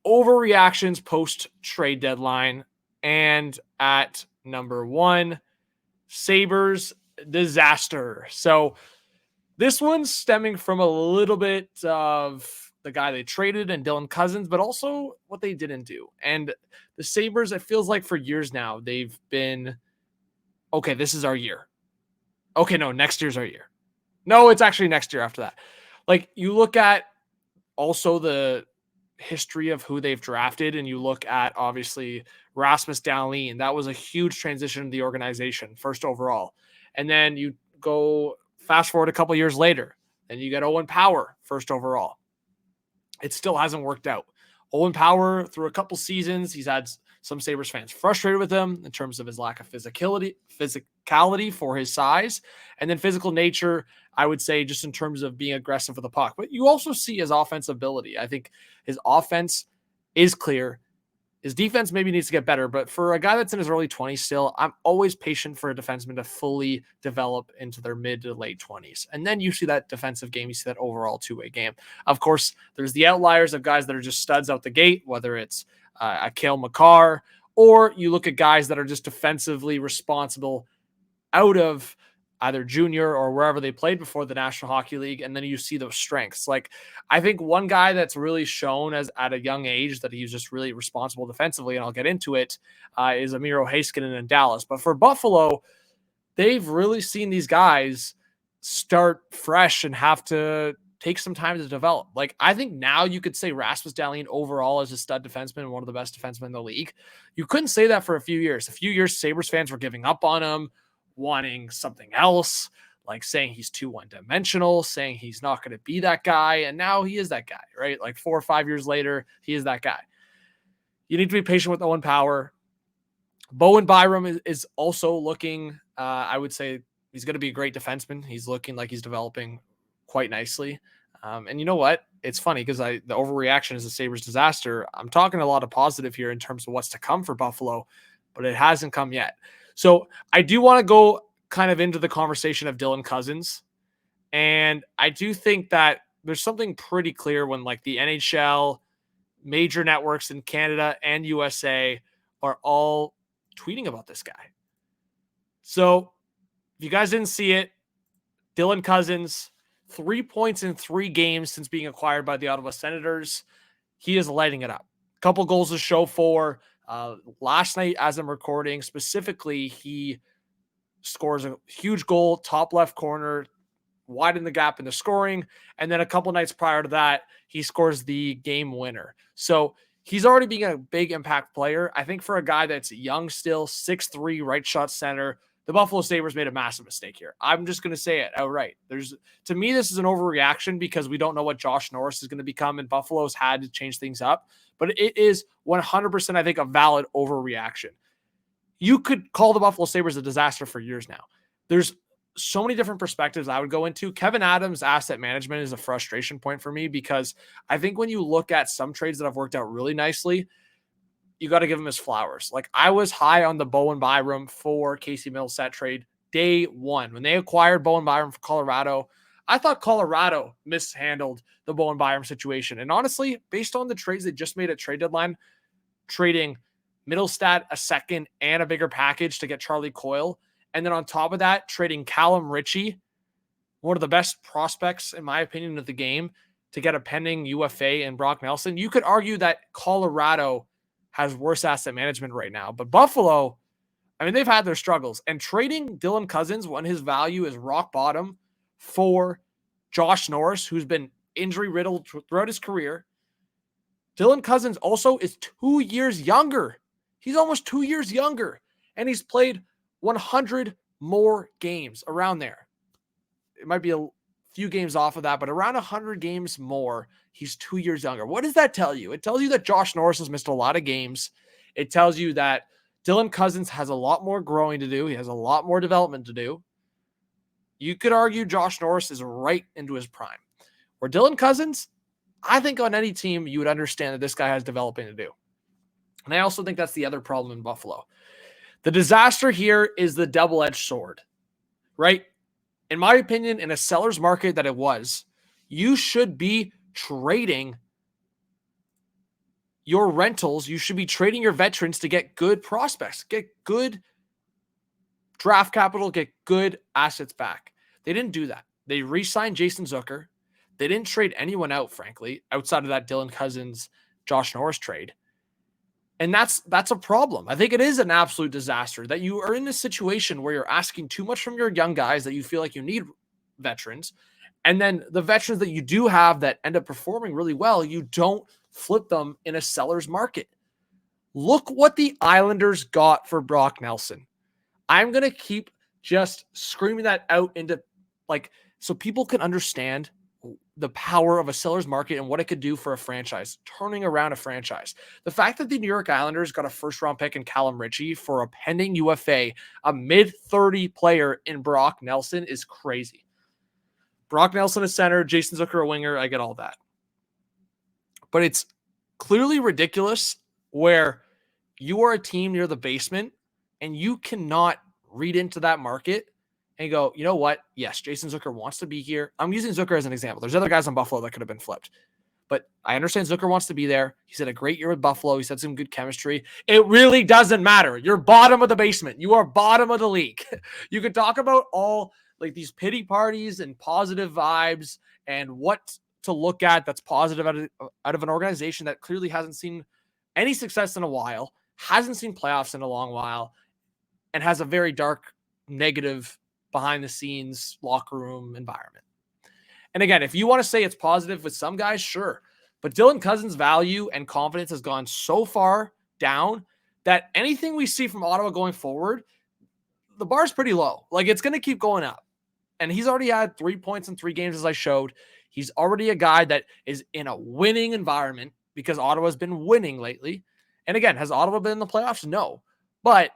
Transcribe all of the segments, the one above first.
overreactions post-trade deadline. And at number 1, Sabres disaster. So this one's stemming from a little bit of the guy they traded and Dylan Cozens, but also what they didn't do. And the Sabres, it feels like for years now, they've been, okay, this is our year. Okay, no, next year's our year. No, it's actually next year after that. Like, you look at also the history of who they've drafted, and you look at, obviously, Rasmus Dahlin. That was a huge transition in the organization, first overall. And then you go fast forward a couple years later, and you get Owen Power, first overall. It still hasn't worked out. Owen Power, through a couple seasons, he's had some Sabres fans frustrated with him in terms of his lack of physicality for his size, and then physical nature, I would say, just in terms of being aggressive with the puck. But you also see his offensive ability. I think his offense is clear. His defense maybe needs to get better, but for a guy that's in his early 20s still, I'm always patient for a defenseman to fully develop into their mid to late 20s. And then you see that defensive game, you see that overall two-way game. Of course, there's the outliers of guys that are just studs out the gate, whether it's a Cale Makar, or you look at guys that are just defensively responsible out of either junior or wherever they played before the National Hockey League, and then you see those strengths. Like, I think one guy that's really shown as at a young age that he's just really responsible defensively, and I'll get into it, is Amiro Heiskanen in Dallas. But for Buffalo, they've really seen these guys start fresh and have to take some time to develop. Like, I think now you could say Rasmus Dahlin overall is a stud defenseman, one of the best defensemen in the league. You couldn't say that for a few years. A few years, Sabres fans were giving up on him, wanting something else, like saying he's too one-dimensional, saying he's not going to be that guy, and now he is that guy, right? Like 4 or 5 years later, he is that guy. You need to be patient with Owen Power. Bowen Byram is also looking, I would say he's going to be a great defenseman. He's looking like he's developing quite nicely. And you know what? It's funny because the overreaction is the Sabres disaster. I'm talking a lot of positive here in terms of what's to come for Buffalo, but it hasn't come yet. So I do want to go kind of into the conversation of Dylan Cozens. And I do think that there's something pretty clear when like the NHL, major networks in Canada and USA are all tweeting about this guy. So if you guys didn't see it, Dylan Cozens, 3 points in 3 games since being acquired by the Ottawa Senators. He is lighting it up. Couple goals to show for. Last night, as I'm recording, specifically, he scores a huge goal, top left corner, widen the gap in the scoring. And then a couple nights prior to that, he scores the game winner. So he's already being a big impact player. I think for a guy that's young still, 6'3", right shot center, the Buffalo Sabres made a massive mistake here. I'm just going to say it outright. To me, this is an overreaction because we don't know what Josh Norris is going to become, and Buffalo's had to change things up. But it is 100%, I think, a valid overreaction. You could call the Buffalo Sabres a disaster for years now. There's so many different perspectives I would go into. Kevin Adams' asset management is a frustration point for me because I think when you look at some trades that have worked out really nicely, you got to give him his flowers. Like, I was high on the Bowen Byram for Casey Mittelstadt trade day one. When they acquired Bowen Byram for Colorado, I thought Colorado mishandled the Bowen Byram situation. And honestly, based on the trades they just made at trade deadline, trading Mittelstadt a second and a bigger package to get Charlie Coyle, and then on top of that, trading Callum Ritchie, one of the best prospects, in my opinion, of the game, to get a pending UFA and Brock Nelson, you could argue that Colorado has worse asset management right now. But Buffalo, I mean, they've had their struggles. And trading Dylan Cozens when his value is rock bottom for Josh Norris, who's been injury-riddled throughout his career. Dylan Cozens also is 2 years younger. He's almost 2 years younger. And he's played 100 more games around there. It might be a few games off of that, but around 100 games more. He's 2 years younger. What does that tell you? It tells you that Josh Norris has missed a lot of games. It tells you that Dylan Cozens has a lot more growing to do. He has a lot more development to do. You could argue Josh Norris is right into his prime. Where Dylan Cozens, I think on any team, you would understand that this guy has developing to do. And I also think that's the other problem in Buffalo. The disaster here is the double-edged sword, right? In my opinion, in a seller's market that it was, you should be trading your rentals, you should be trading your veterans to get good prospects, get good draft capital, get good assets back. They didn't do that. They re-signed Jason Zucker. They didn't trade anyone out, frankly, outside of that Dylan Cozens, Josh Norris trade. And that's a problem. I think it is an absolute disaster that you are in a situation where you're asking too much from your young guys that you feel like you need veterans. And then the veterans that you do have that end up performing really well, you don't flip them in a seller's market. Look what the Islanders got for Brock Nelson. I'm going to keep just screaming that out into so people can understand the power of a seller's market and what it could do for a franchise, turning around a franchise. The fact that the New York Islanders got a first-round pick in Callum Ritchie for a pending UFA, a mid-30 player in Brock Nelson, is crazy. Brock Nelson is center, Jason Zucker a winger, I get all that. But it's clearly ridiculous where you are a team near the basement and you cannot read into that market and go, you know what? Yes, Jason Zucker wants to be here. I'm using Zucker as an example. There's other guys on Buffalo that could have been flipped. But I understand Zucker wants to be there. He's had a great year with Buffalo. He's had some good chemistry. It really doesn't matter. You're bottom of the basement. You are bottom of the league. You could talk about all these pity parties and positive vibes and what to look at that's positive out of an organization that clearly hasn't seen any success in a while, hasn't seen playoffs in a long while, and has a very dark, negative behind the scenes locker room environment. And again, if you want to say it's positive with some guys, sure. But Dylan Cozens' value and confidence has gone so far down that anything we see from Ottawa going forward, the bar's pretty low. It's going to keep going up. And he's already had 3 points in 3 games, as I showed. He's already a guy that is in a winning environment because Ottawa's been winning lately. And again, has Ottawa been in the playoffs? No. But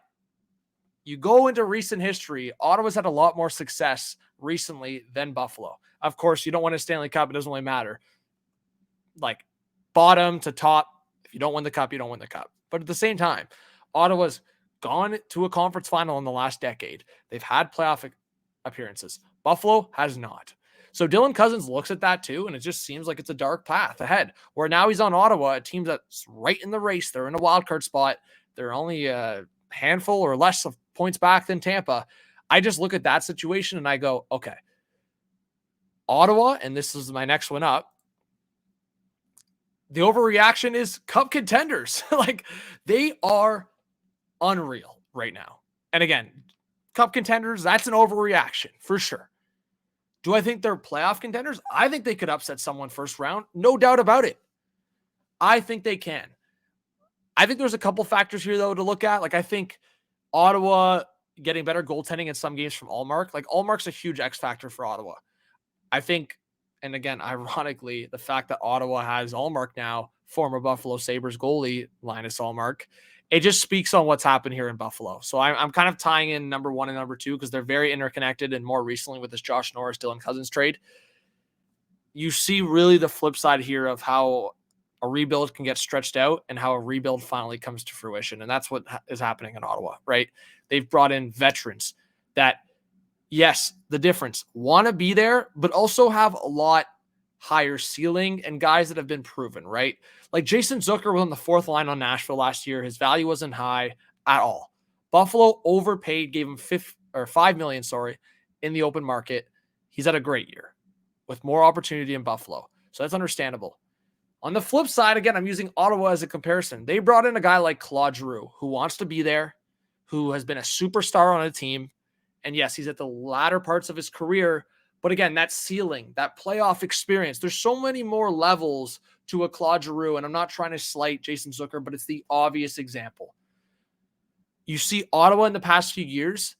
you go into recent history, Ottawa's had a lot more success recently than Buffalo. Of course, you don't win a Stanley Cup. It doesn't really matter. Bottom to top, if you don't win the cup, you don't win the cup. But at the same time, Ottawa's gone to a conference final in the last decade. They've had playoff appearances. Buffalo has not. So Dylan Cozens looks at that too, and it just seems like it's a dark path ahead, where now he's on Ottawa, a team that's right in the race. They're in a wild card spot. They're only a handful or less of points back than Tampa. I just look at that situation and I go, okay, Ottawa, and this is my next one up, the overreaction is cup contenders. They are unreal right now. And again, cup contenders, that's an overreaction for sure. Do I think they're playoff contenders? I think they could upset someone first round. No doubt about it. I think they can. I think there's a couple factors here, though, to look at. I think Ottawa getting better goaltending in some games from Allmark. Allmark's a huge X factor for Ottawa. I think, and again, ironically, the fact that Ottawa has Allmark now, former Buffalo Sabres goalie Linus Allmark, it just speaks on what's happened here in Buffalo. So I'm kind of tying in number 1 and number 2 because they're very interconnected, and more recently with this Josh Norris, Dylan Cozens trade, you see really the flip side here of how a rebuild can get stretched out and how a rebuild finally comes to fruition. And that's what is happening in Ottawa, right? They've brought in veterans that, yes, the difference, want to be there, but also have a lot higher ceiling and guys that have been proven, right? Jason Zucker was on the 4th line on Nashville last year. His value wasn't high at all. Buffalo overpaid, gave him $5 million, in the open market. He's had a great year with more opportunity in Buffalo. So that's understandable. On the flip side, again, I'm using Ottawa as a comparison. They brought in a guy like Claude Giroux, who wants to be there, who has been a superstar on a team. And yes, he's at the latter parts of his career. But again, that ceiling, that playoff experience, there's so many more levels to a Claude Giroux. And I'm not trying to slight Jason Zucker, but it's the obvious example. You see Ottawa in the past few years,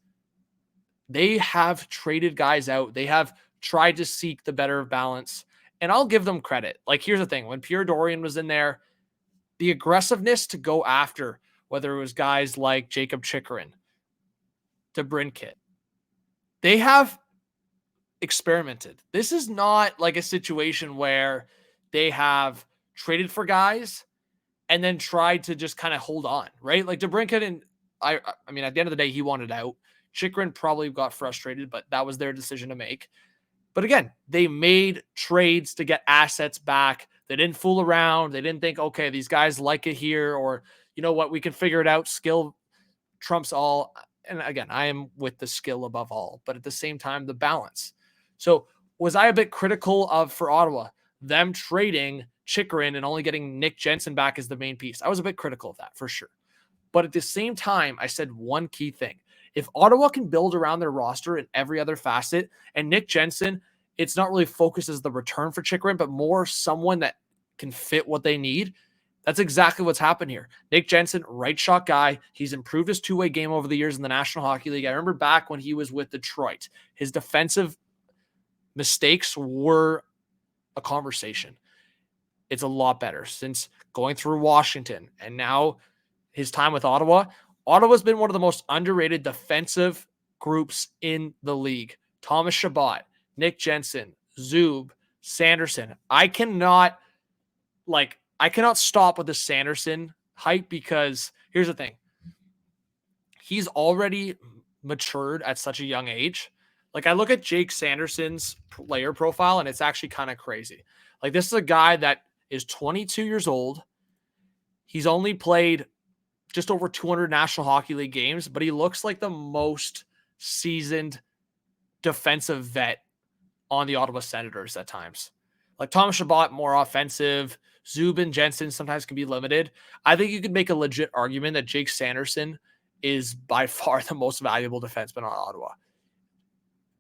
they have traded guys out. They have tried to seek the better balance. And I'll give them credit. Here's the thing. When Pierre Dorian was in there, the aggressiveness to go after, whether it was guys like Jacob Chikrin, DeBrincat, they have experimented. This is not a situation where they have traded for guys and then tried to just kind of hold on, right? DeBrincat, and I mean, at the end of the day, he wanted out. Chikrin probably got frustrated, but that was their decision to make. But again, they made trades to get assets back They didn't fool around. They didn't think, okay, these guys like it here, or you know what, we can figure it out. Skill trumps all. And again, I am with the skill above all, but at the same time, the balance. So was I a bit critical of, for Ottawa, them trading Chychrun and only getting Nick Jensen back as the main piece? I was a bit critical of that for sure. But at the same time, I said one key thing. If Ottawa can build around their roster in every other facet, and Nick Jensen, it's not really focused as the return for Chychrun, but more someone that can fit what they need. That's exactly what's happened here. Nick Jensen, right shot guy. He's improved his two-way game over the years in the National Hockey League. I remember back when he was with Detroit, his defensive mistakes were a conversation. It's a lot better since going through Washington and now his time with Ottawa. Ottawa's been one of the most underrated defensive groups in the league. Thomas Chabot, Nick Jensen, Zub, Sanderson. I cannot stop with the Sanderson hype because here's the thing. He's already matured at such a young age. Like I look at Jake Sanderson's player profile and it's actually kind of crazy. Like this is a guy that is 22 years old. He's only played just over 200 National Hockey League games, but he looks like the most seasoned defensive vet on the Ottawa Senators at times. Like Thomas Chabot, more offensive. Zub and Jensen sometimes can be limited. I think you could make a legit argument that Jake Sanderson is by far the most valuable defenseman on Ottawa.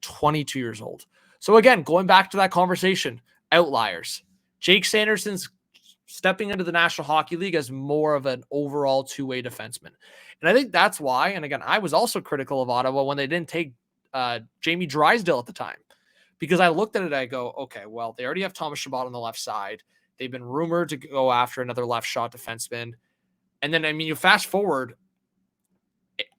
22 years old. So again, going back to that conversation, outliers. Jake Sanderson's stepping into the National Hockey League as more of an overall two-way defenseman. And I think that's why, and again, I was also critical of Ottawa when they didn't take Jamie Drysdale at the time. Because I looked at it, I go, okay, well, they already have Thomas Chabot on the left side. They've been rumored to go after another left shot defenseman. And then, I mean, you fast forward,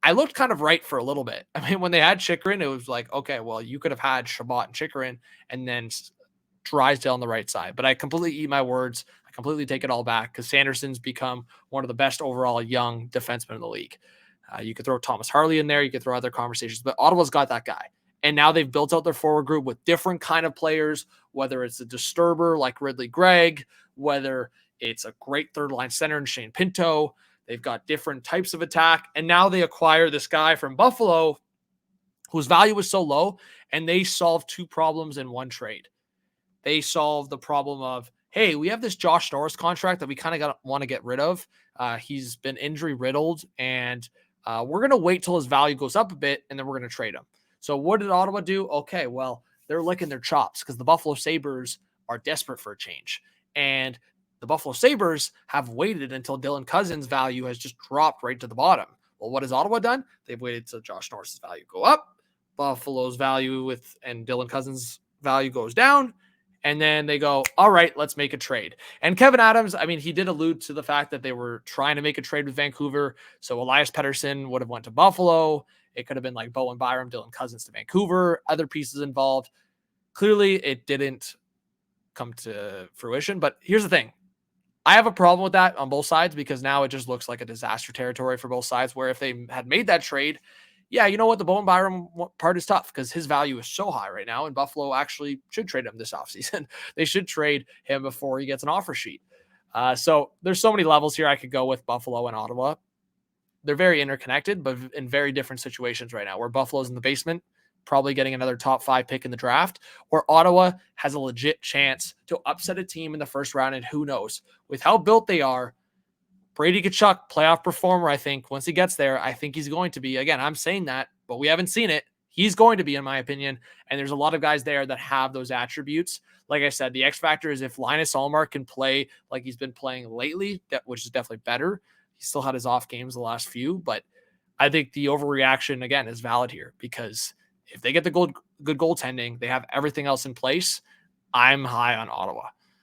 I looked kind of right for a little bit. I mean, when they had Chychrun, it was like, okay, well, you could have had Chabot and Chychrun and then Drysdale on the right side. But I completely eat my words. I completely take it all back because Sanderson's become one of the best overall young defensemen in the league. You could throw Thomas Harley in there. You could throw other conversations, but Ottawa's got that guy. And now they've built out their forward group with different kind of players, whether it's a disturber like Ridley Gregg, whether it's a great third line center in Shane Pinto. They've got different types of attack. And now they acquire this guy from Buffalo whose value was so low, and they solved two problems in one trade. They solved the problem of, hey, we have this Josh Norris contract that we kind of want to get rid of. He's been injury riddled, and we're going to wait till his value goes up a bit, and then we're going to trade him. So what did Ottawa do? Okay, well, they're licking their chops because the Buffalo Sabres are desperate for a change. And the Buffalo Sabres have waited until Dylan Cozens' value has just dropped right to the bottom. Well, what has Ottawa done? They've waited till Josh Norris' value go up. Buffalo's value and Dylan Cozens' value goes down. And then they go, all right, let's make a trade. And Kevin Adams, I mean, he did allude to the fact that they were trying to make a trade with Vancouver. So Elias Pettersson would have went to Buffalo. It could have been like Bowen Byram, Dylan Cozens to Vancouver, other pieces involved. Clearly, it didn't come to fruition. But here's the thing. I have a problem with that on both sides because now it just looks like a disaster territory for both sides, where if they had made that trade, yeah, you know what? The Bowen Byram part is tough because his value is so high right now, and Buffalo actually should trade him this offseason. They should trade him before he gets an offer sheet. So there's so many levels here I could go with Buffalo and Ottawa. They're very interconnected, but in very different situations right now, where Buffalo's in the basement, probably getting another top 5 pick in the draft, where Ottawa has a legit chance to upset a team in the first round. And who knows, with how built they are, Brady Tkachuk, playoff performer, I think once he gets there, I think he's going to be. Again, I'm saying that, but we haven't seen it. He's going to be, in my opinion. And there's a lot of guys there that have those attributes. Like I said, the X factor is if Linus Ullmark can play like he's been playing lately, which is definitely better. He still had his off games the last few, but I think the overreaction, again, is valid here because if they get the good goaltending, they have everything else in place. I'm high on Ottawa.